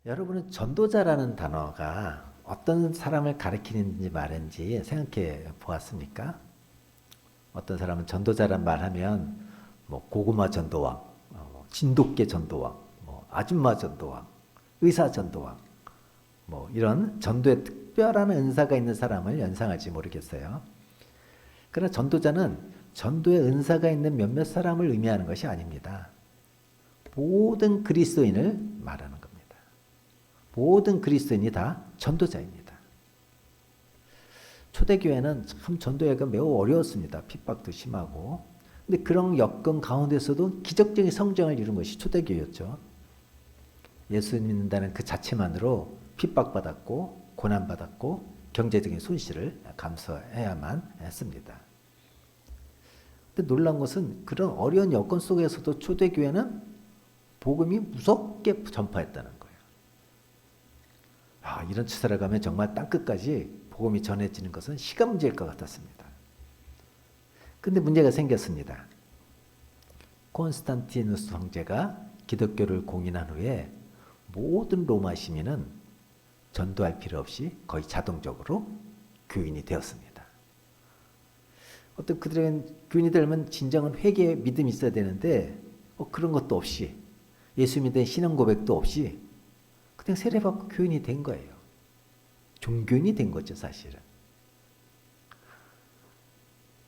여러분은 전도자라는 단어가 어떤 사람을 가리키는지 말인지 생각해 보았습니까? 어떤 사람은 전도자란 말하면 뭐 고구마 전도왕, 진돗개 전도왕, 아줌마 전도왕, 의사 전도왕, 이런 전도에 특별한 은사가 있는 사람을 연상할지 모르겠어요. 그러나 전도자는 전도의 은사가 있는 몇몇 사람을 의미하는 것이 아닙니다. 모든 그리스도인을 말하는 겁니다. 모든 그리스도인이 다 전도자입니다. 초대교회는 참 전도회가 매우 어려웠습니다. 핍박도 심하고. 근데 그런 여건 가운데서도 기적적인 성장을 이룬 것이 초대교회였죠. 예수 믿는다는 그 자체만으로 핍박받았고 고난받았고 경제적인 손실을 감수해야만 했습니다. 근데 놀라운 것은 그런 어려운 여건 속에서도 초대교회는 복음이 무섭게 전파했다는 거예요. 이런 추세를 가면 정말 땅끝까지 복음이 전해지는 것은 시간 문제일 것 같았습니다. 근데 문제가 생겼습니다. 콘스탄티누스 황제가 기독교를 공인한 후에 모든 로마 시민은 전도할 필요 없이 거의 자동적으로 교인이 되었습니다. 어떤 그들은 교인이 되려면 진정한 회개의 믿음이 있어야 되는데 그런 것도 없이 예수 믿는 신앙 고백도 없이 그냥 세례받고 교인이 된 거예요. 종교인이 된 거죠, 사실은.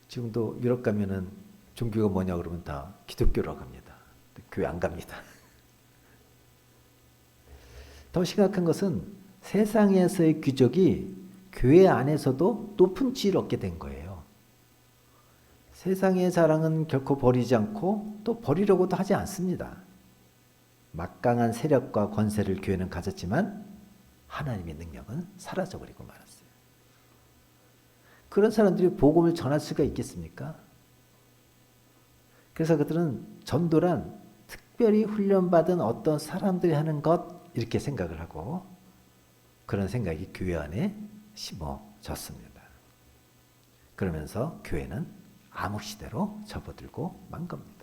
지금도 유럽 가면은 종교가 뭐냐 그러면 다 기독교라고 합니다. 교회 안 갑니다. 더 심각한 것은 세상에서의 귀족이 교회 안에서도 높은 지위를 얻게 된 거예요. 세상의 자랑은 결코 버리지 않고 또 버리려고도 하지 않습니다. 막강한 세력과 권세를 교회는 가졌지만 하나님의 능력은 사라져버리고 말았어요. 그런 사람들이 복음을 전할 수가 있겠습니까? 그래서 그들은 전도란 특별히 훈련받은 어떤 사람들이 하는 것 이렇게 생각을 하고 그런 생각이 교회 안에 심어졌습니다. 그러면서 교회는 암흑시대로 접어들고 만 겁니다.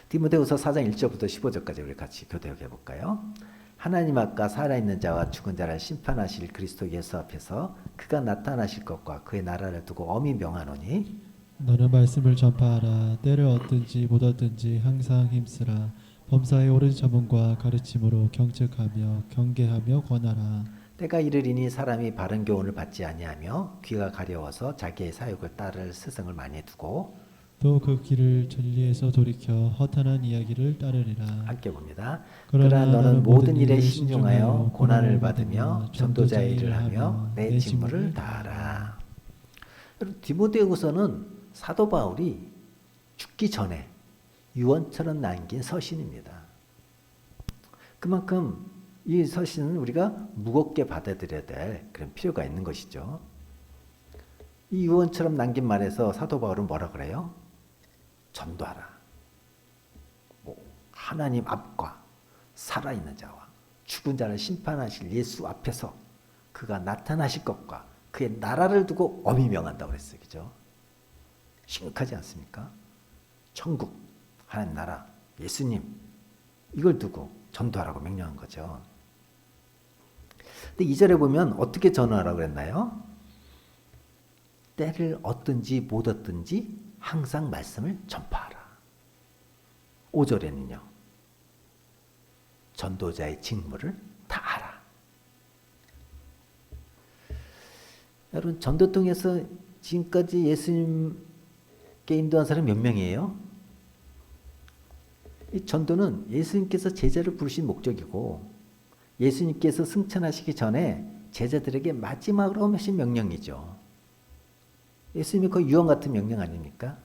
디모데후서 4장 1절부터 15절까지 우리 같이 교대해 볼까요? 하나님 앞과 살아있는 자와 죽은 자를 심판하실 그리스도 예수 앞에서 그가 나타나실 것과 그의 나라를 두고 엄히 명하노니 너는 말씀을 전파하라. 때를 얻든지 못 얻든지 항상 힘쓰라. 범사의 옳은 자문과 가르침으로 경책하며 경계하며 권하라. 때가 이르리니 사람이 바른 교훈을 받지 아니하며 귀가 가려워서 자기의 사욕을 따를 스승을 많이 두고 또 그 길을 진리에서 돌이켜 허탄한 이야기를 따르리라. 함께 봅니다. 그러나 너는 모든 일에 신중하여 고난을 받으며 전도자의 일을 하며 내 직무를 다하라. 디모데후서는 사도 바울이 죽기 전에 유언처럼 남긴 서신입니다. 그만큼 이 서신은 우리가 무겁게 받아들여야 될 그런 필요가 있는 것이죠. 이 유언처럼 남긴 말에서 사도 바울은 뭐라 그래요? 전도하라. 하나님 앞과 살아있는 자와 죽은 자를 심판하실 예수 앞에서 그가 나타나실 것과 그의 나라를 두고 엄히 명한다고 그랬어요. 그죠? 심각하지 않습니까? 천국, 하나님 나라, 예수님 이걸 두고 전도하라고 명령한 거죠. 근데 2절에 보면 어떻게 전도하라고 그랬나요? 때를 얻든지 못 얻든지 항상 말씀을 전파하라. 5절에는요. 전도자의 직무를 다하라. 여러분 전도 통해서 지금까지 예수님께 인도한 사람이 몇 명이에요? 이 전도는 예수님께서 제자를 부르신 목적이고 예수님께서 승천하시기 전에 제자들에게 마지막으로 하신 명령이죠. 예수님이 거의 유언 같은 명령 아닙니까?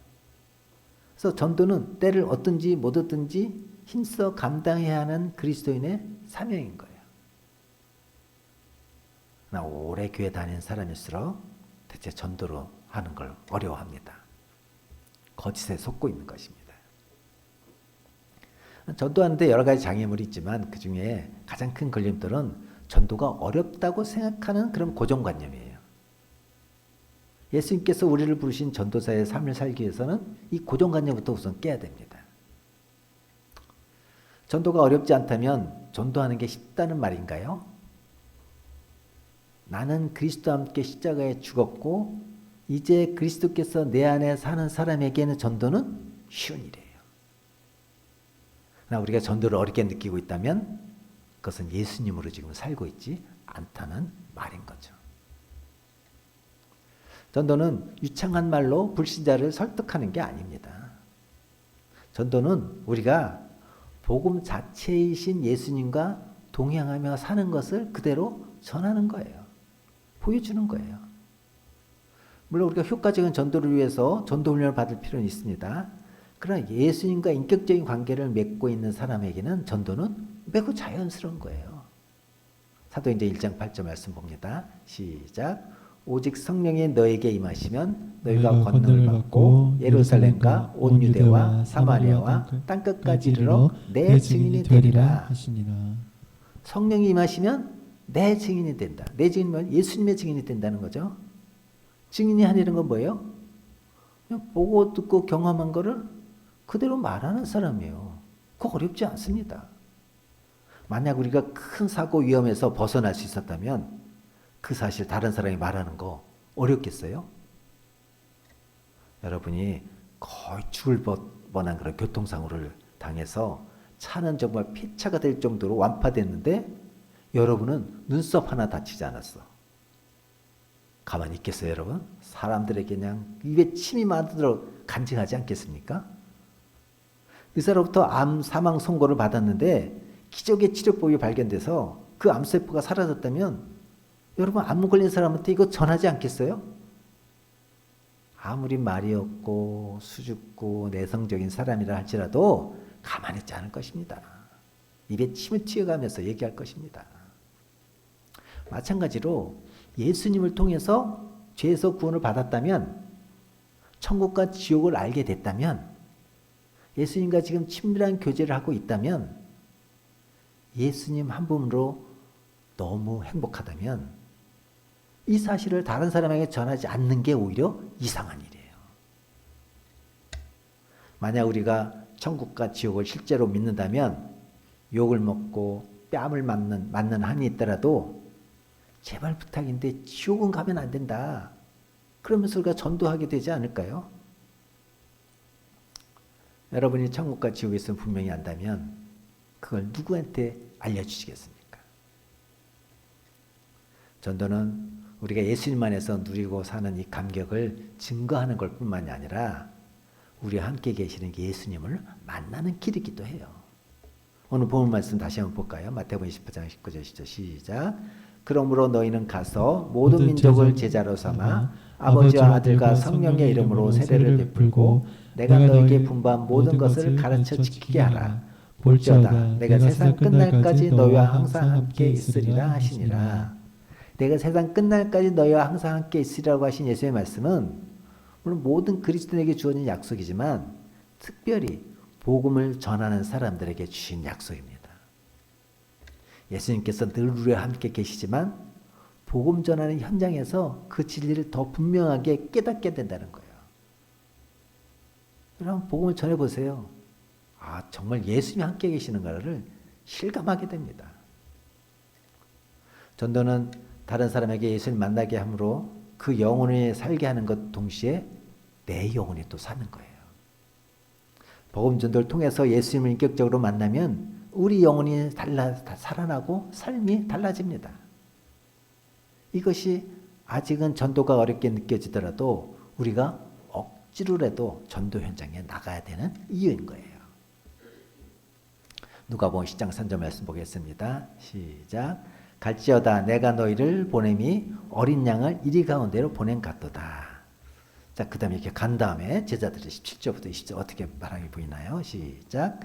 그래서 전도는 때를 얻든지 못 얻든지 힘써 감당해야 하는 그리스도인의 사명인 거예요. 나 오래 교회 다니는 사람일수록 대체 전도로 하는 걸 어려워합니다. 거짓에 속고 있는 것입니다. 전도하는데 여러 가지 장애물이 있지만 그 중에 가장 큰 걸림돌은 전도가 어렵다고 생각하는 그런 고정관념이에요. 예수님께서 우리를 부르신 전도사의 삶을 살기 위해서는 이 고정관념부터 우선 깨야 됩니다. 전도가 어렵지 않다면 전도하는 게 쉽다는 말인가요? 나는 그리스도와 함께 십자가에 죽었고 이제 그리스도께서 내 안에 사는 사람에게는 전도는 쉬운 일이에요. 그러나 우리가 전도를 어렵게 느끼고 있다면 그것은 예수님으로 지금 살고 있지 않다는 말인 거죠. 전도는 유창한 말로 불신자를 설득하는 게 아닙니다. 전도는 우리가 복음 자체이신 예수님과 동행하며 사는 것을 그대로 전하는 거예요. 보여주는 거예요. 물론 우리가 효과적인 전도를 위해서 전도 훈련을 받을 필요는 있습니다. 그러나 예수님과 인격적인 관계를 맺고 있는 사람에게는 전도는 매우 자연스러운 거예요. 사도행전 1장 8절 말씀 봅니다. 시작. 오직 성령이 너에게 임하시면 너희가 권능을 받고 예루살렘과 온 유대와 사마리아와 땅끝까지 이르러 내 증인이 되리라 하시니라. 성령이 임하시면 내 증인이 된다. 내 증인은 예수님의 증인이 된다는 거죠. 증인이 하는 건 뭐예요? 그냥 보고 듣고 경험한 거를 그대로 말하는 사람이에요. 그거 어렵지 않습니다. 만약 우리가 큰 사고 위험에서 벗어날 수 있었다면 그 사실 다른 사람이 말하는 거 어렵겠어요? 여러분이 거의 죽을 뻔한 그런 교통사고를 당해서 차는 정말 폐차가 될 정도로 완파됐는데 여러분은 눈썹 하나 다치지 않았어. 가만히 있겠어요, 여러분? 사람들에게 그냥 입에 침이 마르도록 간증하지 않겠습니까? 의사로부터 암 사망 선고를 받았는데 기적의 치료법이 발견돼서 그 암세포가 사라졌다면 여러분 암 걸린 사람한테 이거 전하지 않겠어요? 아무리 말이 없고 수줍고 내성적인 사람이라 할지라도 가만히 있지 않을 것입니다. 입에 침을 튀어가면서 얘기할 것입니다. 마찬가지로 예수님을 통해서 죄에서 구원을 받았다면 천국과 지옥을 알게 됐다면 예수님과 지금 친밀한 교제를 하고 있다면 예수님 한 분으로 너무 행복하다면 이 사실을 다른 사람에게 전하지 않는 게 오히려 이상한 일이에요. 만약 우리가 천국과 지옥을 실제로 믿는다면 욕을 먹고 뺨을 맞는 한이 있더라도 제발 부탁인데 지옥은 가면 안 된다. 그러면서 우리가 전도하게 되지 않을까요? 여러분이 천국과 지옥에 있으면 분명히 안다면 그걸 누구한테 알려주시겠습니까? 전도는 우리가 예수님 안에서 누리고 사는 이 감격을 증거하는 것 뿐만이 아니라 우리와 함께 계시는 예수님을 만나는 길이기도 해요. 오늘 본문 말씀 다시 한번 볼까요? 마태복음 20장 19절 시작. 그러므로 너희는 가서 모든 민족을 제자로 삼아 아버지와 아들과 성령의 이름으로 세례를 베풀고 내가 너에게 분부한 모든 것을 가르쳐 지키게 하라. 볼지어다 내가 세상 끝날까지 너희와 항상 함께 있으리라 하시니라. 내가 세상 끝날까지 너희와 항상 함께 있으리라고 하신 예수의 말씀은 물론 모든 그리스도인에게 주어진 약속이지만 특별히 복음을 전하는 사람들에게 주신 약속입니다. 예수님께서 늘 우리와 함께 계시지만 복음 전하는 현장에서 그 진리를 더 분명하게 깨닫게 된다는 거예요. 여러분 복음을 전해보세요. 아 정말 예수님이 함께 계시는가를 실감하게 됩니다. 전도는 다른 사람에게 예수를 만나게 함으로 그 영혼이 살게 하는 것 동시에 내 영혼이 또 사는 거예요. 복음 전도를 통해서 예수님을 인격적으로 만나면 우리 영혼이 살아나고 삶이 달라집니다. 이것이 아직은 전도가 어렵게 느껴지더라도 우리가 억지로라도 전도 현장에 나가야 되는 이유인 거예요. 누가복음 10장 3절 말씀 보겠습니다. 시작. 갈지어다 내가 너희를 보냄이 어린 양을 이리 가운데로 보낸 같도다. 자, 그 다음에 이렇게 간 다음에 제자들이 17절부터 20절 어떻게 말하기 보이나요? 시작.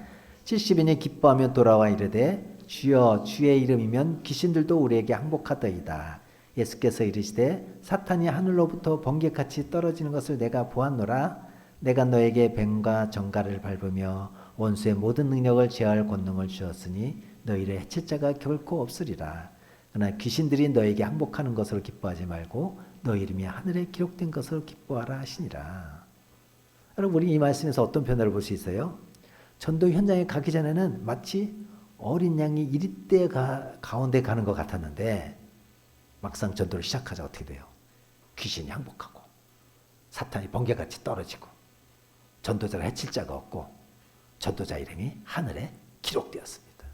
70인이 기뻐하며 돌아와 이르되 주여 주의 이름이면 귀신들도 우리에게 항복하더이다. 예수께서 이르시되 사탄이 하늘로부터 번개같이 떨어지는 것을 내가 보았노라. 내가 너에게 뱀과 정갈을 밟으며 원수의 모든 능력을 제어할 권능을 주었으니 너희를 해칠 자가 결코 없으리라. 그러나 귀신들이 너에게 항복하는 것으로 기뻐하지 말고 너희 이름이 하늘에 기록된 것으로 기뻐하라 하시니라. 여러분 우리 이 말씀에서 어떤 변화를 볼 수 있어요? 전도 현장에 가기 전에는 마치 어린 양이 이리대 가운데 가는 것 같았는데 막상 전도를 시작하자 어떻게 돼요? 귀신이 항복하고 사탄이 번개같이 떨어지고 전도자가 해칠 자가 없고 전도자 이름이 하늘에 기록되었습니다.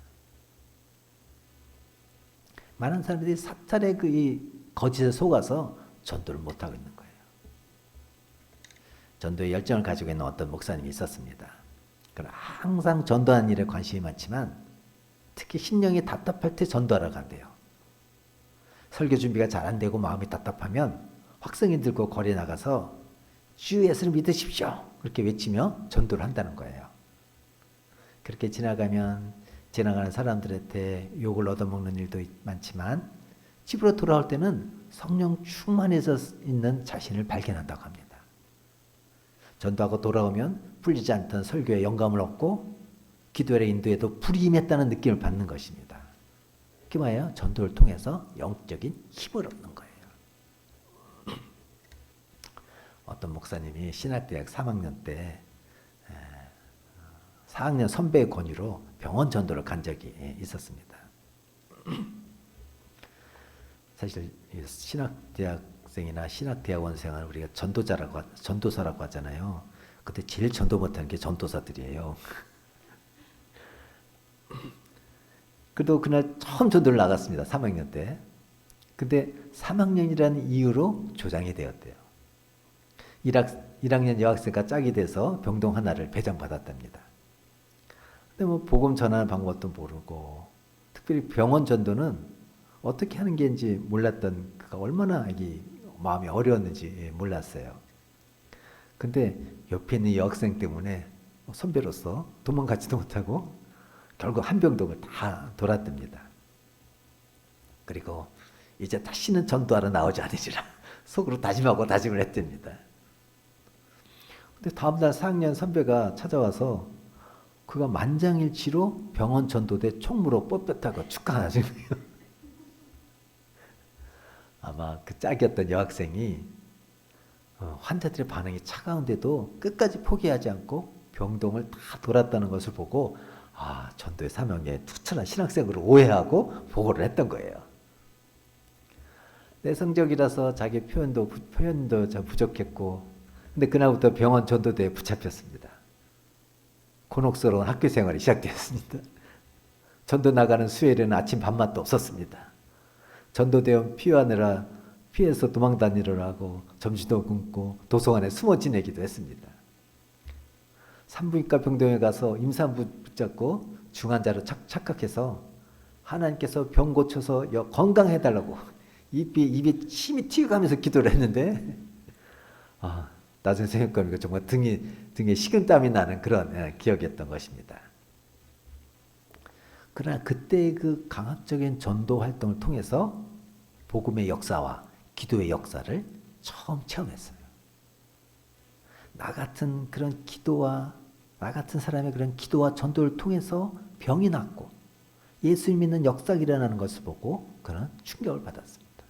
많은 사람들이 사탄의 이 거짓에 속아서 전도를 못하고 있는 거예요. 전도에 열정을 가지고 있는 어떤 목사님이 있었습니다. 항상 전도하는 일에 관심이 많지만 특히 심령이 답답할 때 전도하러 간대요. 설교 준비가 잘 안 되고 마음이 답답하면 확성이 들고 거리에 나가서 주 예수를 믿으십시오. 그렇게 외치며 전도를 한다는 거예요. 그렇게 지나가는 사람들한테 욕을 얻어먹는 일도 많지만 집으로 돌아올 때는 성령 충만해져 있는 자신을 발견한다고 합니다. 전도하고 돌아오면 풀리지 않던 설교에 영감을 얻고 기도의 인도에도 불이 임했다는 느낌을 받는 것입니다. 그게 뭐예요? 전도를 통해서 영적인 힘을 얻는 거예요. 어떤 목사님이 신학대학 3학년 때 4학년 선배의 권유로 병원 전도를 간 적이 있었습니다. 사실 신학대학생이나 신학대학원생은 우리가 전도사라고 하잖아요. 그때 제일 전도 못하는 게 전도사들이에요. 그래도 그날 처음 전도를 나갔습니다. 3학년 때. 근데 3학년이라는 이유로 조장이 되었대요. 1학년 여학생과 짝이 돼서 병동 하나를 배정받았답니다. 근데 뭐 복음 전하는 방법도 모르고 특별히 병원 전도는 어떻게 하는 게인지 몰랐던 그가 얼마나 마음이 어려웠는지 몰랐어요. 근데 옆에 있는 여학생 때문에 선배로서 도망가지도 못하고 결국 한 병동을 다 돌았답니다. 그리고 이제 다시는 전도하러 나오지 않으리라 속으로 다짐을 했답니다. 근데 다음날 4학년 선배가 찾아와서 그가 만장일치로 병원 전도대 총무로 뽑혔다고 축하하신 거예요. 아마 그 짝이었던 여학생이 환자들의 반응이 차가운데도 끝까지 포기하지 않고 병동을 다 돌았다는 것을 보고 전도의 사명에 투철한 신학생으로 오해하고 보고를 했던 거예요. 내성적이라서 자기 표현도 잘 부족했고 근데 그날부터 병원 전도대에 붙잡혔습니다. 곤혹스러운 학교 생활이 시작되었습니다. 전도 나가는 수요일에는 아침 밥맛도 없었습니다. 전도대원 피하느라 피해서 도망 다니려 하고 점심도 굶고 도서관에 숨어 지내기도 했습니다. 산부인과 병동에 가서 임산부 붙잡고 중환자로 착각해서 하나님께서 병 고쳐서 건강해달라고 입에 침이 튀어가면서 기도를 했는데 나중에 생각해보니까 정말 등에 식은땀이 나는 그런 기억이었던 것입니다. 그러나 그때의 그 강압적인 전도 활동을 통해서 복음의 역사와 기도의 역사를 처음 체험했어요. 나 같은 사람의 그런 기도와 전도를 통해서 병이 낫고 예수를 믿는 역사가 일어나는 것을 보고 그는 충격을 받았습니다.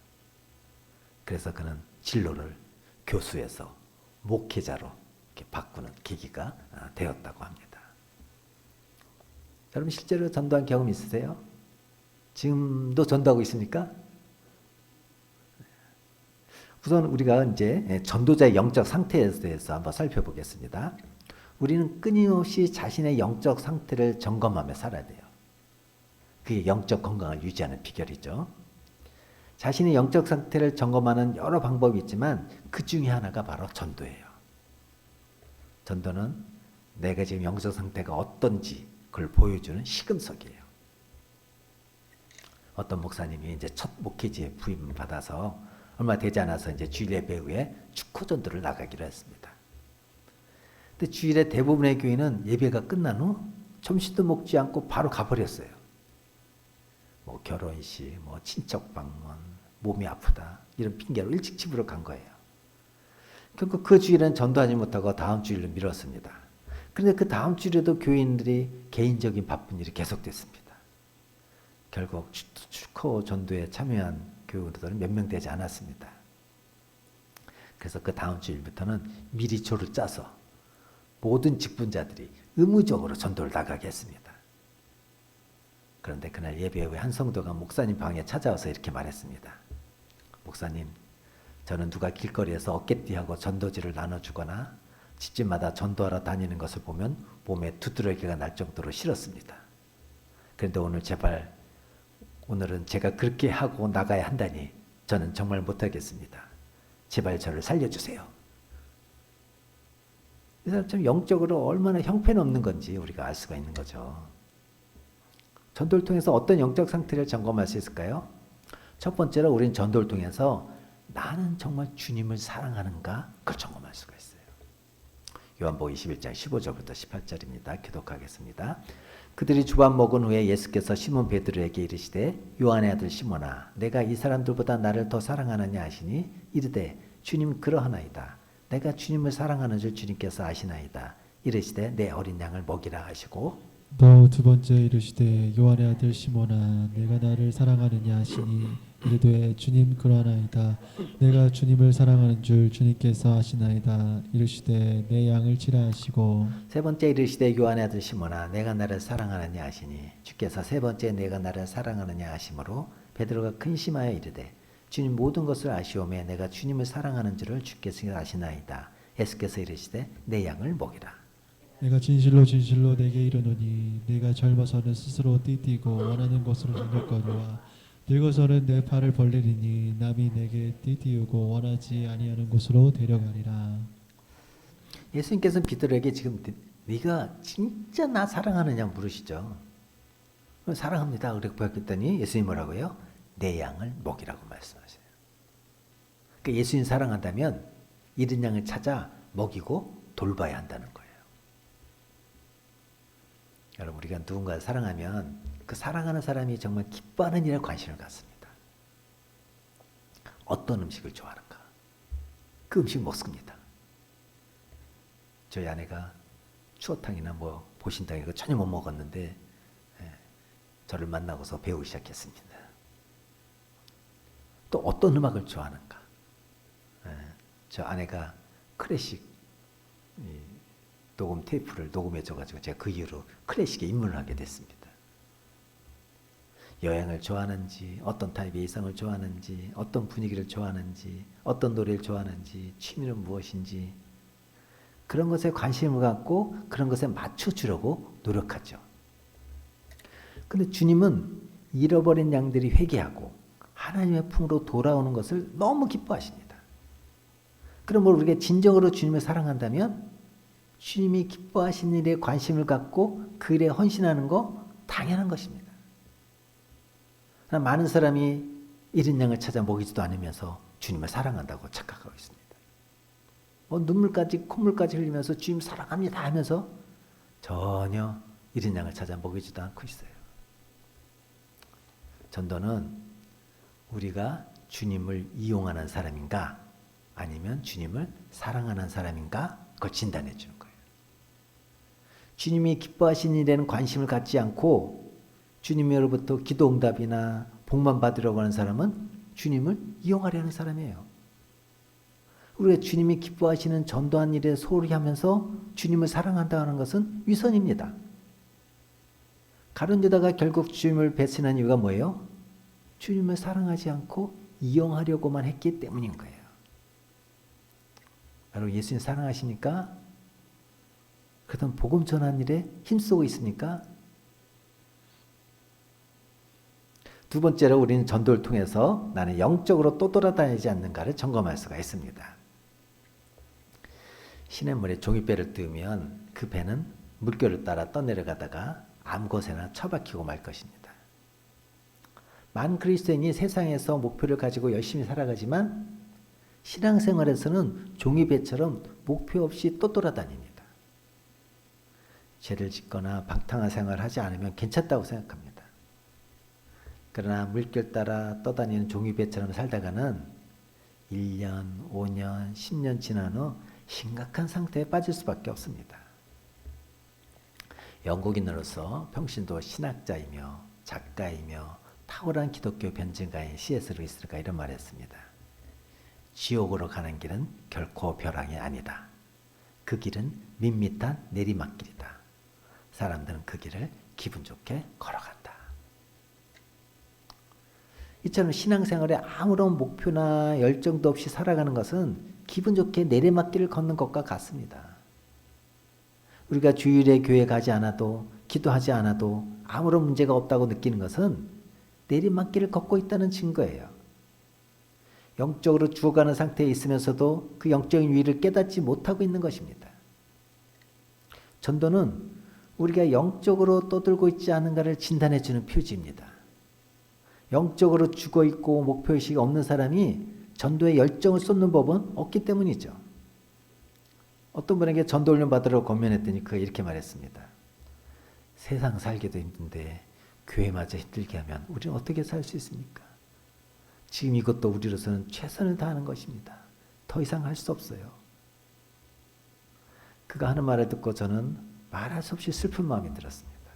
그래서 그는 진로를 교수에서 목회자로 이렇게 바꾸는 계기가 되었다고 합니다. 여러분 실제로 전도한 경험 있으세요? 지금도 전도하고 있습니까? 우선 우리가 이제 전도자의 영적 상태에 대해서 한번 살펴보겠습니다. 우리는 끊임없이 자신의 영적 상태를 점검하며 살아야 돼요. 그게 영적 건강을 유지하는 비결이죠. 자신의 영적 상태를 점검하는 여러 방법이 있지만 그 중에 하나가 바로 전도예요. 전도는 내가 지금 영적 상태가 어떤지 그걸 보여주는 시금석이에요. 어떤 목사님이 이제 첫 목회지에 부임 받아서 얼마 되지 않아서 이제 주일 예배 후에 축호 전도를 나가기로 했습니다. 근데 주일에 대부분의 교회는 예배가 끝난 후 점심도 먹지 않고 바로 가버렸어요. 뭐 결혼식, 뭐 친척 방문, 몸이 아프다 이런 핑계로 일찍 집으로 간 거예요. 결국 그 주일은 전도하지 못하고 다음 주일로 미뤘습니다. 그런데 그 다음 주일에도 교인들이 개인적인 바쁜 일이 계속됐습니다. 결국 축호 전도에 참여한 교우들은 몇 명 되지 않았습니다. 그래서 그 다음 주일부터는 미리 조를 짜서 모든 직분자들이 의무적으로 전도를 나가게 했습니다. 그런데 그날 예배 후에 한 성도가 목사님 방에 찾아와서 이렇게 말했습니다. 목사님, 저는 누가 길거리에서 어깨띠하고 전도지를 나눠주거나 집집마다 전도하러 다니는 것을 보면 몸에 두드러기가 날 정도로 싫었습니다. 그런데 오늘은 제가 그렇게 하고 나가야 한다니 저는 정말 못하겠습니다. 제발 저를 살려주세요. 이 사람 참 영적으로 얼마나 형편없는 건지 우리가 알 수가 있는 거죠. 전도를 통해서 어떤 영적 상태를 점검할 수 있을까요? 첫 번째로 우리는 전도를 통해서 나는 정말 주님을 사랑하는가? 그걸 점검할 수가 있어요. 요한복음 21장 15절부터 18절입니다. 기독하겠습니다. 그들이 주밥 먹은 후에 예수께서 시몬 베드로에게 이르시되 요한의 아들 시몬아 내가 이 사람들보다 나를 더 사랑하느냐 하시니 이르되 주님 그러하나이다. 내가 주님을 사랑하는 줄 주님께서 아시나이다. 이르시되 내 어린 양을 먹이라 하시고 또 두 번째 이르시되 요한의 아들 시몬아 내가 나를 사랑하느냐 하시니 이르되 주님 그러하나이다. 내가 주님을 사랑하는 줄 주님께서 아시나이다. 이르시되 내 양을 치라 하시고 세 번째 이르시되 요한의 아들 시몬아 내가 나를 사랑하느냐 하시니 주께서 세 번째 내가 나를 사랑하느냐 하심으로 베드로가 근심하여 이르되 주님 모든 것을 아시오매 내가 주님을 사랑하는 줄을 주께서 아시나이다. 예수께서 이르시되 내 양을 먹이라. 내가 진실로 진실로 내게 이르노니 내가 젊어서는 스스로 띠띠고 원하는 곳으로 행할거니와 늙어서는 내 팔을 벌리리니 남이 내게 띠띠우고 원하지 아니하는 곳으로 데려가리라. 예수님께서는 베드로에게 지금 네가 진짜 나 사랑하느냐 물으시죠. 사랑합니다. 그렇게 보였더니 예수님 뭐라고요? 내 양을 먹이라고 말씀하세요. 그러니까 예수님 사랑한다면 잃은 양을 찾아 먹이고 돌봐야 한다는 거예요. 여러분 우리가 누군가를 사랑하면 그 사랑하는 사람이 정말 기뻐하는 일에 관심을 갖습니다. 어떤 음식을 좋아하는가? 그 음식 먹습니다. 저희 아내가 추어탕이나 뭐 보신탕 이거 전혀 못 먹었는데 저를 만나고서 배우기 시작했습니다. 또 어떤 음악을 좋아하는가? 저 아내가 클래식 녹음 테이프를 녹음해줘가지고 제가 그 이후로 클래식에 입문을 하게 됐습니다. 여행을 좋아하는지, 어떤 타입의 이성을 좋아하는지, 어떤 분위기를 좋아하는지, 어떤 노래를 좋아하는지, 취미는 무엇인지 그런 것에 관심을 갖고 그런 것에 맞춰주려고 노력하죠. 근데 주님은 잃어버린 양들이 회개하고 하나님의 품으로 돌아오는 것을 너무 기뻐하십니다. 그러므로 우리가 진정으로 주님을 사랑한다면 주님이 기뻐하시는 일에 관심을 갖고 그 일에 헌신하는 거 당연한 것입니다. 많은 사람이 잃은 양을 찾아 먹이지도 않으면서 주님을 사랑한다고 착각하고 있습니다. 눈물까지 콧물까지 흘리면서 주님 사랑합니다 하면서 전혀 잃은 양을 찾아 먹이지도 않고 있어요. 전도는 우리가 주님을 이용하는 사람인가 아니면 주님을 사랑하는 사람인가 그걸 진단해 주는 거예요. 주님이 기뻐하시는 일에는 관심을 갖지 않고 주님으로부터 기도 응답이나 복만 받으려고 하는 사람은 주님을 이용하려는 사람이에요. 우리가 주님이 기뻐하시는 전도한 일에 소홀히 하면서 주님을 사랑한다는 것은 위선입니다. 가룟 유다가 결국 주님을 배신한 이유가 뭐예요? 주님을 사랑하지 않고 이용하려고만 했기 때문인 거예요. 여러분 예수님 사랑하십니까? 그렇다면 복음 전하는 일에 힘쓰고 있습니까? 두 번째로 우리는 전도를 통해서 나는 영적으로 또 돌아다니지 않는가를 점검할 수가 있습니다. 시냇물에 종이배를 띄우면 그 배는 물결을 따라 떠내려가다가 아무 곳에나 처박히고 말 것입니다. 많은 그리스도인이 세상에서 목표를 가지고 열심히 살아가지만 신앙생활에서는 종이배처럼 목표 없이 또 돌아다닙니다. 죄를 짓거나 방탕한 생활을 하지 않으면 괜찮다고 생각합니다. 그러나 물결 따라 떠다니는 종이배처럼 살다가는 1년, 5년, 10년 지난 후 심각한 상태에 빠질 수밖에 없습니다. 영국인으로서 평신도 신학자이며 작가이며 탁월한 기독교 변증가인 C.S. 루이스가 이런 말을 했습니다. 지옥으로 가는 길은 결코 벼랑이 아니다. 그 길은 밋밋한 내리막길이다. 사람들은 그 길을 기분 좋게 걸어간다. 이처럼 신앙생활에 아무런 목표나 열정도 없이 살아가는 것은 기분 좋게 내리막길을 걷는 것과 같습니다. 우리가 주일에 교회 가지 않아도 기도하지 않아도 아무런 문제가 없다고 느끼는 것은 내리막길을 걷고 있다는 증거예요. 영적으로 죽어가는 상태에 있으면서도 그 영적인 위를 깨닫지 못하고 있는 것입니다. 전도는 우리가 영적으로 떠들고 있지 않은가를 진단해 주는 표지입니다. 영적으로 죽어있고 목표의식이 없는 사람이 전도에 열정을 쏟는 법은 없기 때문이죠. 어떤 분에게 전도훈련 받으러 권면했더니 그가 이렇게 말했습니다. 세상 살기도 힘든데 교회마저 힘들게 하면 우리는 어떻게 살 수 있습니까? 지금 이것도 우리로서는 최선을 다하는 것입니다. 더 이상 할 수 없어요. 그가 하는 말을 듣고 저는 말할 수 없이 슬픈 마음이 들었습니다.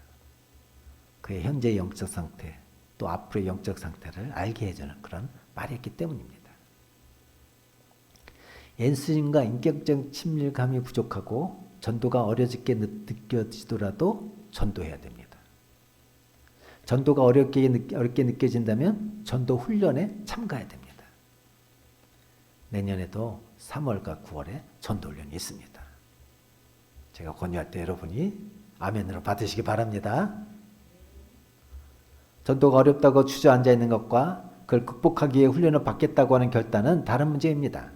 그의 현재의 영적 상태 또 앞으로의 영적 상태를 알게 해주는 그런 말이었기 때문입니다. 예수님과 인격적 친밀감이 부족하고 전도가 어려지게 느껴지더라도 전도해야 됩니다. 전도가 어렵게 느껴진다면 전도 훈련에 참가해야 됩니다. 내년에도 3월과 9월에 전도 훈련이 있습니다. 제가 권유할 때 여러분이 아멘으로 받으시기 바랍니다. 전도가 어렵다고 주저앉아 있는 것과 그걸 극복하기 위해 훈련을 받겠다고 하는 결단은 다른 문제입니다.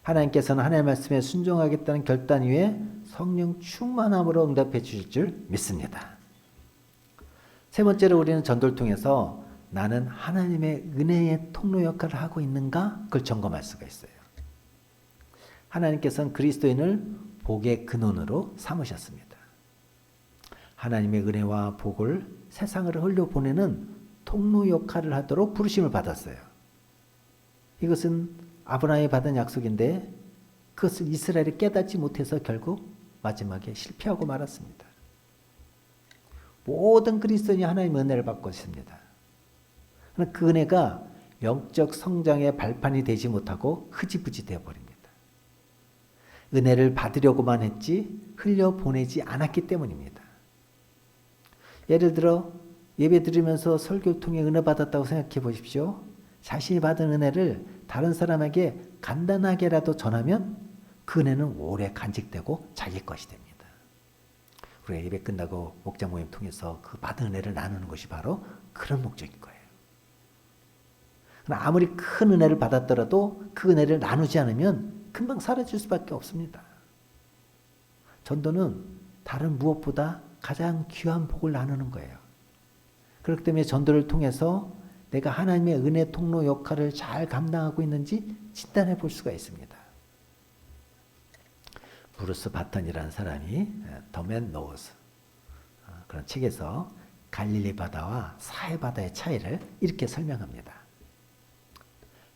하나님께서는 하나님의 말씀에 순종하겠다는 결단 위에 성령 충만함으로 응답해 주실 줄 믿습니다. 세 번째로 우리는 전도를 통해서 나는 하나님의 은혜의 통로 역할을 하고 있는가? 그걸 점검할 수가 있어요. 하나님께서는 그리스도인을 복의 근원으로 삼으셨습니다. 하나님의 은혜와 복을 세상을 흘려보내는 통로 역할을 하도록 부르심을 받았어요. 이것은 아브라함이 받은 약속인데 그것을 이스라엘이 깨닫지 못해서 결국 마지막에 실패하고 말았습니다. 모든 그리스도인이 하나님의 은혜를 받고 있습니다. 그러나 그 은혜가 영적 성장의 발판이 되지 못하고 흐지부지 되어버립니다. 은혜를 받으려고만 했지 흘려보내지 않았기 때문입니다. 예를 들어 예배 드리면서 설교를 통해 은혜 받았다고 생각해 보십시오. 자신이 받은 은혜를 다른 사람에게 간단하게라도 전하면 그 은혜는 오래 간직되고 자기 것이 됩니다. 우리가 예배 끝나고 목장 모임 통해서 그 받은 은혜를 나누는 것이 바로 그런 목적인 거예요. 그러나 아무리 큰 은혜를 받았더라도 그 은혜를 나누지 않으면 금방 사라질 수밖에 없습니다. 전도는 다른 무엇보다 가장 귀한 복을 나누는 거예요. 그렇기 때문에 전도를 통해서 내가 하나님의 은혜 통로 역할을 잘 감당하고 있는지 진단해 볼 수가 있습니다. 브루스 바턴이라는 사람이 더맨 노우스 그런 책에서 갈릴리 바다와 사해 바다의 차이를 이렇게 설명합니다.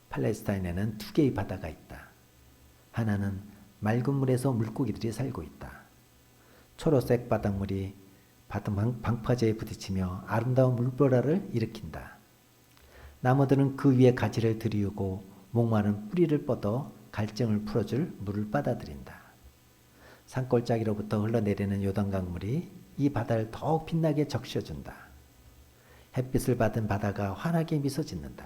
팔레스타인에는 두 개의 바다가 있다. 하나는 맑은 물에서 물고기들이 살고 있다. 초록색 바닷물이 방파제에 부딪히며 아름다운 물보라를 일으킨다. 나무들은 그 위에 가지를 들이우고 목마른 뿌리를 뻗어 갈증을 풀어줄 물을 빨아들인다. 산골짜기로부터 흘러내리는 요단강물이 이 바다를 더욱 빛나게 적셔준다. 햇빛을 받은 바다가 환하게 미소 짓는다.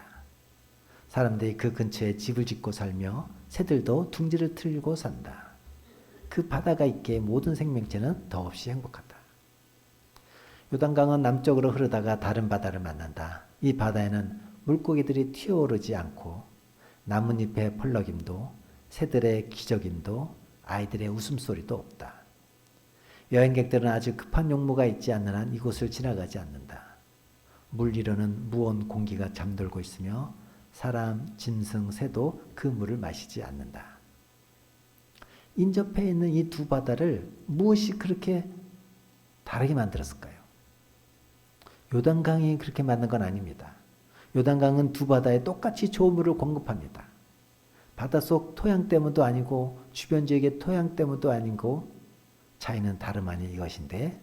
사람들이 그 근처에 집을 짓고 살며 새들도 둥지를 틀고 산다. 그 바다가 있기에 모든 생명체는 더없이 행복하다. 요단강은 남쪽으로 흐르다가 다른 바다를 만난다. 이 바다에는 물고기들이 튀어오르지 않고 나뭇잎의 펄럭임도 새들의 기저김도 아이들의 웃음소리도 없다. 여행객들은 아주 급한 용무가 있지 않는 한 이곳을 지나가지 않는다. 물 위로는 무온 공기가 잠들고 있으며 사람, 짐승, 새도 그 물을 마시지 않는다. 인접해 있는 이 두 바다를 무엇이 그렇게 다르게 만들었을까요? 요단강이 그렇게 만든 건 아닙니다. 요단강은 두 바다에 똑같이 좋은 물을 공급합니다. 바닷속 토양 때문도 아니고 주변 지역의 토양 때문도 아니고 차이는 다름 아닌 이것인데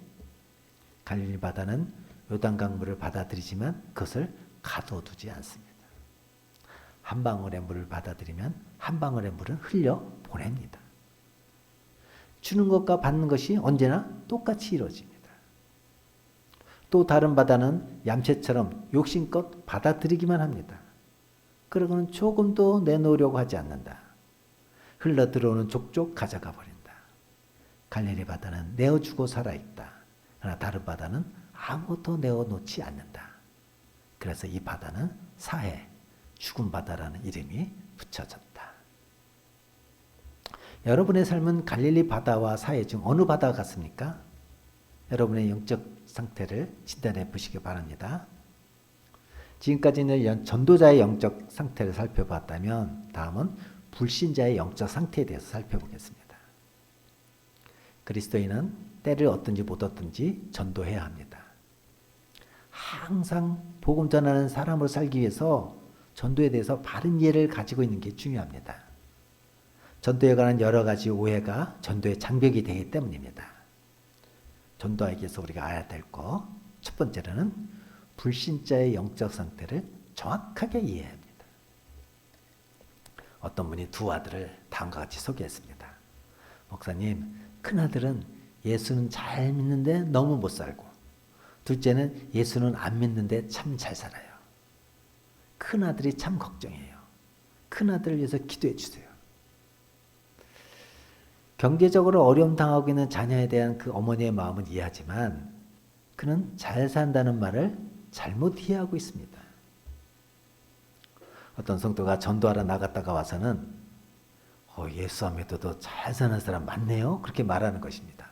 갈릴리 바다는 요단강 물을 받아들이지만 그것을 가둬두지 않습니다. 한 방울의 물을 받아들이면 한 방울의 물은 흘려 보냅니다. 주는 것과 받는 것이 언제나 똑같이 이루어집니다. 또 다른 바다는 얌체처럼 욕심껏 받아들이기만 합니다. 그러고는 조금도 내놓으려고 하지 않는다. 흘러 들어오는 족족 가져가 버린다. 갈릴리 바다는 내어주고 살아있다. 그러나 다른 바다는 아무것도 내어놓지 않는다. 그래서 이 바다는 사해, 죽은 바다라는 이름이 붙여졌다. 여러분의 삶은 갈릴리 바다와 사해 중 어느 바다 같습니까? 여러분의 영적 상태를 진단해 보시기 바랍니다. 지금까지는 전도자의 영적 상태를 살펴봤다면 다음은 불신자의 영적 상태에 대해서 살펴보겠습니다. 그리스도인은 때를 얻든지 못 얻든지 전도해야 합니다. 항상 복음 전하는 사람으로 살기 위해서 전도에 대해서 바른 이해를 가지고 있는 게 중요합니다. 전도에 관한 여러 가지 오해가 전도의 장벽이 되기 때문입니다. 전도하기 위해서 우리가 알아야 될 것, 첫 번째로는 불신자의 영적 상태를 정확하게 이해해야 합니다. 어떤 분이 두 아들을 다음과 같이 소개했습니다. 목사님, 큰아들은 예수는 잘 믿는데 너무 못 살고, 둘째는 예수는 안 믿는데 참 잘 살아요. 큰아들이 참 걱정해요. 큰아들을 위해서 기도해 주세요. 경제적으로 어려움 당하고 있는 자녀에 대한 그 어머니의 마음은 이해하지만 그는 잘 산다는 말을 잘못 이해하고 있습니다. 어떤 성도가 전도하러 나갔다가 와서는 예수 안 믿어도 잘 사는 사람 많네요. 그렇게 말하는 것입니다.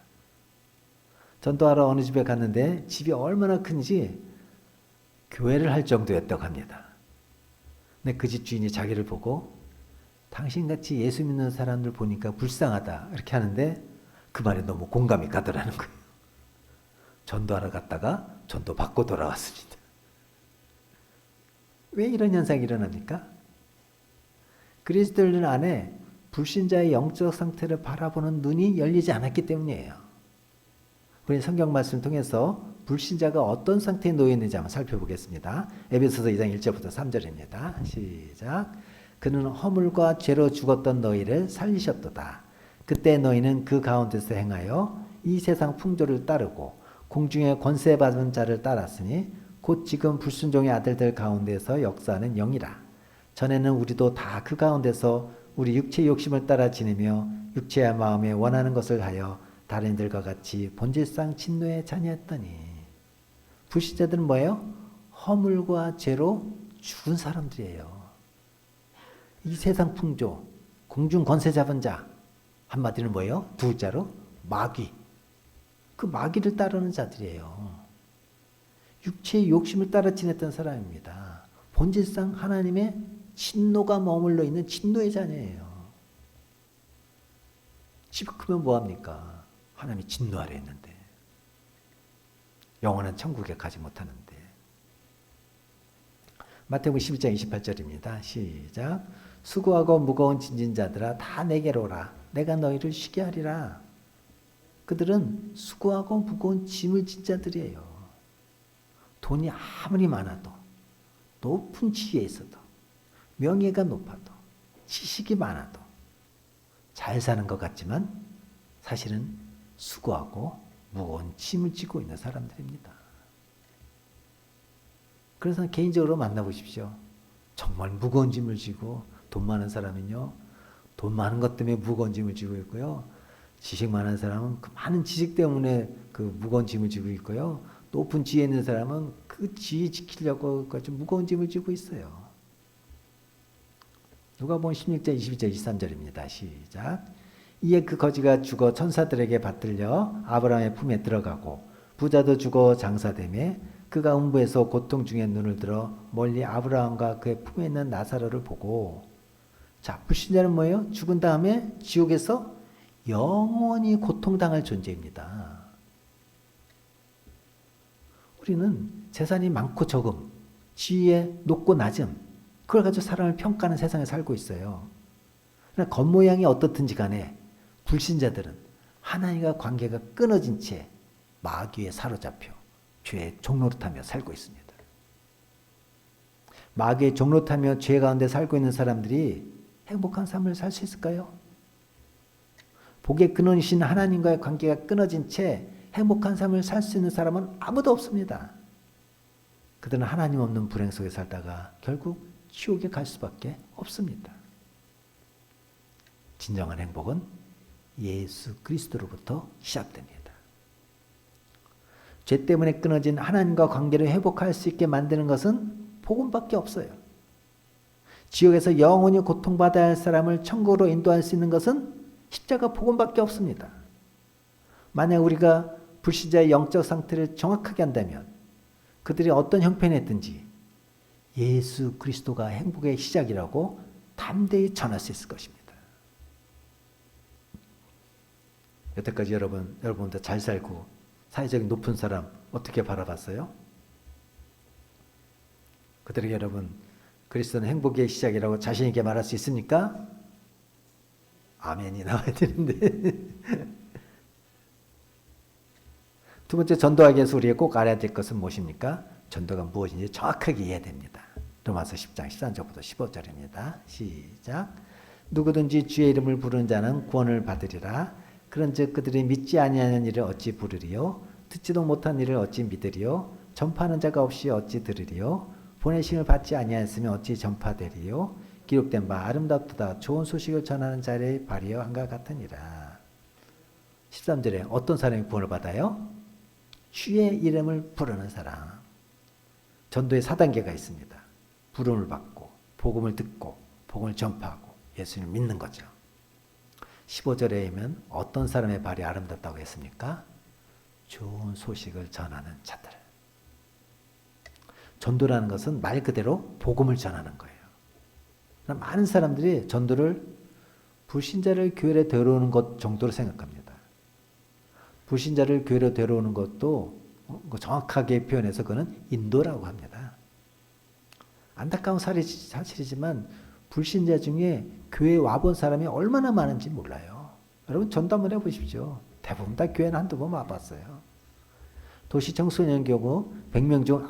전도하러 어느 집에 갔는데 집이 얼마나 큰지 교회를 할 정도였다고 합니다. 근데 그 집 주인이 자기를 보고 당신같이 예수 믿는 사람들 보니까 불쌍하다 이렇게 하는데 그 말에 너무 공감이 가더라는 거예요. 전도하러 갔다가 전도 받고 돌아왔습니다. 왜 이런 현상이 일어납니까? 그리스도인 안에 불신자의 영적 상태를 바라보는 눈이 열리지 않았기 때문이에요. 우리 성경 말씀을 통해서 불신자가 어떤 상태에 놓여 있는지 한번 살펴보겠습니다. 에베소서 2장 1절부터 3절입니다. 시작. 그는 허물과 죄로 죽었던 너희를 살리셨도다. 그때 너희는 그 가운데서 행하여 이 세상 풍조를 따르고 공중의 권세 받은 자를 따랐으니 곧 지금 불순종의 아들들 가운데서 역사하는 영이라. 전에는 우리도 다 그 가운데서 우리 육체의 욕심을 따라 지내며 육체의 마음에 원하는 것을 하여 다른 이들과 같이 본질상 진노의 자녀였더니. 불신자들은 뭐예요? 허물과 죄로 죽은 사람들이에요. 이 세상 풍조, 공중 권세 잡은 자, 한마디는 뭐예요? 두 글자로 마귀. 그 마귀를 따르는 자들이에요. 육체의 욕심을 따라 지냈던 사람입니다. 본질상 하나님의 진노가 머물러 있는 진노의 자녀예요. 집이 크면 뭐합니까? 하나님이 진노하려 했는데. 영원한 천국에 가지 못하는데. 마태복음 11장 28절입니다. 시작. 수고하고 무거운 짐진 자들아 다 내게로 오라. 내가 너희를 쉬게 하리라. 그들은 수고하고 무거운 짐을 진 자들이에요. 돈이 아무리 많아도, 높은 지위에 있어도, 명예가 높아도, 지식이 많아도 잘 사는 것 같지만 사실은 수고하고 무거운 짐을 지고 있는 사람들입니다. 그래서 개인적으로 만나보십시오. 정말 무거운 짐을 지고 돈 많은 사람은요, 돈 많은 것 때문에 무거운 짐을 지고 있고요. 지식 많은 사람은 그 많은 지식 때문에 그 무거운 짐을 지고 있고요. 높은 지위에 있는 사람은 그 지위 지키려고 좀 무거운 짐을 지고 있어요. 누가복음 16장 22절 23절입니다. 시작. 이에 그 거지가 죽어 천사들에게 받들려 아브라함의 품에 들어가고 부자도 죽어 장사되매 그가 음부에서 고통 중에 눈을 들어 멀리 아브라함과 그의 품에 있는 나사로를 보고. 자, 불신자는 뭐예요? 죽은 다음에 지옥에서 영원히 고통당할 존재입니다. 우리는 재산이 많고 적음, 지위에 높고 낮음, 그걸 가지고 사람을 평가하는 세상에 살고 있어요. 그러나 겉모양이 어떻든지 간에 불신자들은 하나님과 관계가 끊어진 채 마귀에 사로잡혀 죄의 종노릇하며 살고 있습니다. 마귀의 종노릇하며 죄 가운데 살고 있는 사람들이 행복한 삶을 살 수 있을까요? 복의 근원이신 하나님과의 관계가 끊어진 채 행복한 삶을 살 수 있는 사람은 아무도 없습니다. 그들은 하나님 없는 불행 속에 살다가 결국 지옥에 갈 수밖에 없습니다. 진정한 행복은 예수 그리스도로부터 시작됩니다. 죄 때문에 끊어진 하나님과 관계를 회복할 수 있게 만드는 것은 복음밖에 없어요. 지옥에서 영원히 고통받아야 할 사람을 천국으로 인도할 수 있는 것은 십자가 복음밖에 없습니다. 만약 우리가 불신자의 영적 상태를 정확하게 한다면 그들이 어떤 형편에 있든지 예수 그리스도가 행복의 시작이라고 담대히 전할 수 있을 것입니다. 여태까지 여러분들 잘 살고 사회적인 높은 사람 어떻게 바라봤어요? 그들에게 여러분 그리스도는 행복의 시작이라고 자신 있게 말할 수 있습니까? 아멘이 나와야 되는데. 두 번째, 전도하기 위해서 우리가 꼭 알아야 될 것은 무엇입니까? 전도가 무엇인지 정확하게 이해해야 됩니다. 로마서 10장 13절부터 15절입니다. 시작. 누구든지 주의 이름을 부르는 자는 구원을 받으리라. 그런즉 그들이 믿지 아니하는 일을 어찌 부르리요? 듣지도 못한 일을 어찌 믿으리요? 전파하는 자가 없이 어찌 들으리요? 보내심을 받지 아니하였으면 어찌 전파되리요? 기록된 바 아름답도다 좋은 소식을 전하는 자의 발이여 한과 같으니라. 13절에 어떤 사람이 구원을 받아요? 주의 이름을 부르는 사람. 전도에 4단계가 있습니다. 부름을 받고 복음을 듣고 복음을 전파하고 예수님을 믿는 거죠. 15절에 보면 어떤 사람의 발이 아름답다고 했습니까? 좋은 소식을 전하는 자들. 전도라는 것은 말 그대로 복음을 전하는 거예요. 많은 사람들이 전도를 불신자를 교회에 데려오는 것 정도로 생각합니다. 불신자를 교회로 데려오는 것도 정확하게 표현해서 그는 인도라고 합니다. 안타까운 사실이지만 불신자 중에 교회에 와본 사람이 얼마나 많은지 몰라요. 여러분 전도 한번 해보십시오. 대부분 다 교회는 한두 번 와봤어요. 도시 청소년 경우 100명 중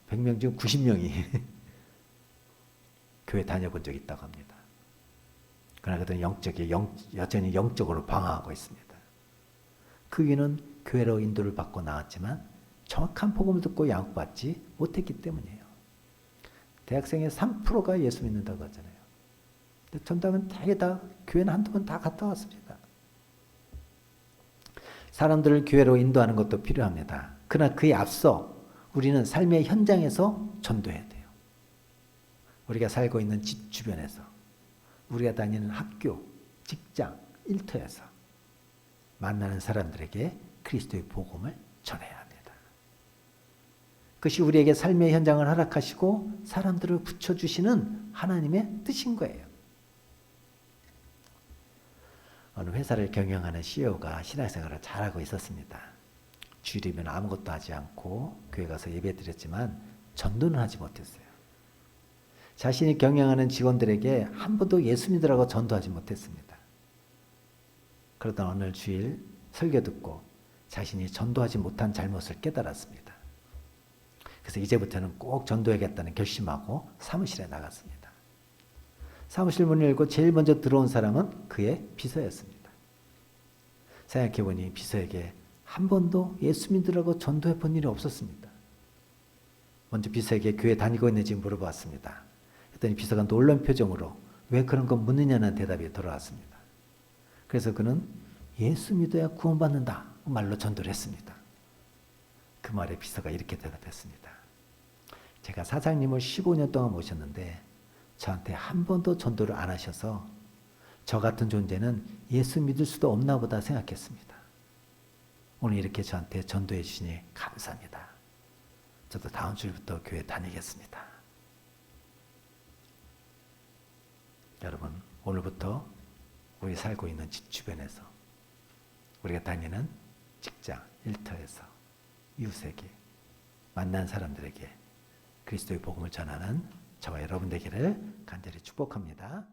100명 중 90명이 교회 다녀본 적이 있다고 합니다. 그러나 그들은 여전히 영적으로 방황하고 있습니다. 그 이유는 교회로 인도를 받고 나왔지만 정확한 복음을 듣고 양육받지 못했기 때문이에요. 대학생의 3%가 예수 믿는다고 하잖아요. 근데 전도하면 대개 다 교회는 한두 번 다 갔다 왔습니다. 사람들을 교회로 인도하는 것도 필요합니다. 그러나 그에 앞서 우리는 삶의 현장에서 전도해야 돼요. 우리가 살고 있는 집 주변에서, 우리가 다니는 학교, 직장, 일터에서 만나는 사람들에게 그리스도의 복음을 전해야 합니다. 그것이 우리에게 삶의 현장을 허락하시고 사람들을 붙여주시는 하나님의 뜻인 거예요. 어느 회사를 경영하는 CEO가 신앙생활을 잘하고 있었습니다. 주일이면 아무것도 하지 않고 교회 가서 예배 드렸지만 전도는 하지 못했어요. 자신이 경영하는 직원들에게 한 번도 예수 믿으라고 전도하지 못했습니다. 그러던 어느 주일 설교 듣고 자신이 전도하지 못한 잘못을 깨달았습니다. 그래서 이제부터는 꼭 전도해야겠다는 결심하고 사무실에 나갔습니다. 사무실 문을 열고 제일 먼저 들어온 사람은 그의 비서였습니다. 생각해보니 비서에게 한 번도 예수 믿으라고 전도해 본 일이 없었습니다. 먼저 비서에게 교회 다니고 있는지 물어봤습니다. 했더니 비서가 놀란 표정으로 왜 그런 거 묻느냐는 대답이 돌아왔습니다. 그래서 그는 예수 믿어야 구원받는다 말로 전도를 했습니다. 그 말에 비서가 이렇게 대답했습니다. 제가 사장님을 15년 동안 모셨는데 저한테 한 번도 전도를 안 하셔서 저 같은 존재는 예수 믿을 수도 없나 보다 생각했습니다. 오늘 이렇게 저한테 전도해 주시니 감사합니다. 저도 다음 주부터 교회 다니겠습니다. 여러분, 오늘부터 우리 살고 있는 집 주변에서, 우리가 다니는 직장, 일터에서, 이웃에게, 만난 사람들에게 그리스도의 복음을 전하는 저와 여러분 되기를 간절히 축복합니다.